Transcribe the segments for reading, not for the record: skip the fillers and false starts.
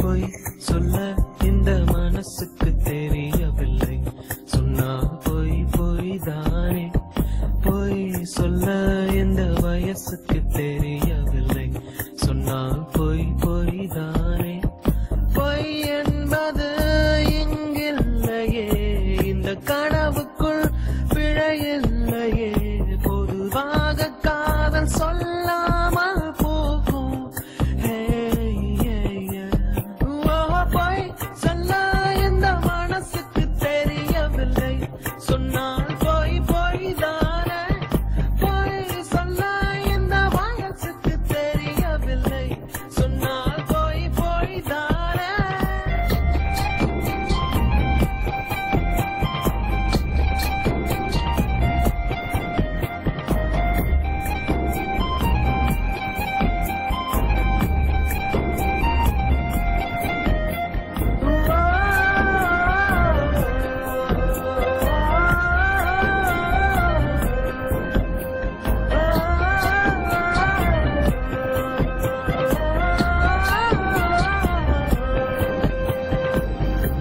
பொய் சொல்ல இந்த மனசுக்கு தெரியவில்லை. சொன்னால் பொய் பொய்தானே. பொய் சொல்ல இந்த வயசுக்கு தெரியவில்லை. சொன்னால் பொய் பொய்தானே. பொய் என்பது இங்கில்லையே, இந்த கனவுக்குள் பிழையில்லையே. பொதுவாக காதல் சொல்லாமல் போகும். பொய் சொல்ல இந்த மனசுக்கு தெரியவில்லை. சொன்னால் பொய் பொய்தானே. பொய் சொல்ல இந்த வயசுக்கு தெரியவில்லை. சொன்னால் பொய் பொய்தானே.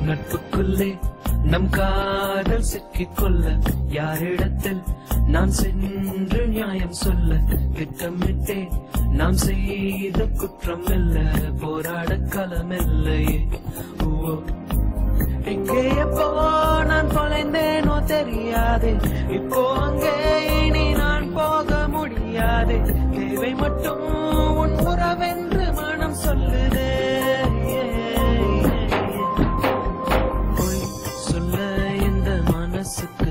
நட்புக்குள்ளே நம் காதல் சிக்கிக்கொள்ள யாரிடத்தில் நான் சென்று நியாயம் சொல்ல? திட்டமிட்டே நாம் செய்த குற்றம் இல்ல, போராட களமில்லையே. எங்கே எப்போ நான் தொலைந்தேனோ தெரியாது. இப்போ அங்கே இனி நான் போக முடியாது. தேவை மட்டும் உன் உறவென்று மனம் சொல்லுதே. பொய் சொல்ல இந்த மனசுக்கு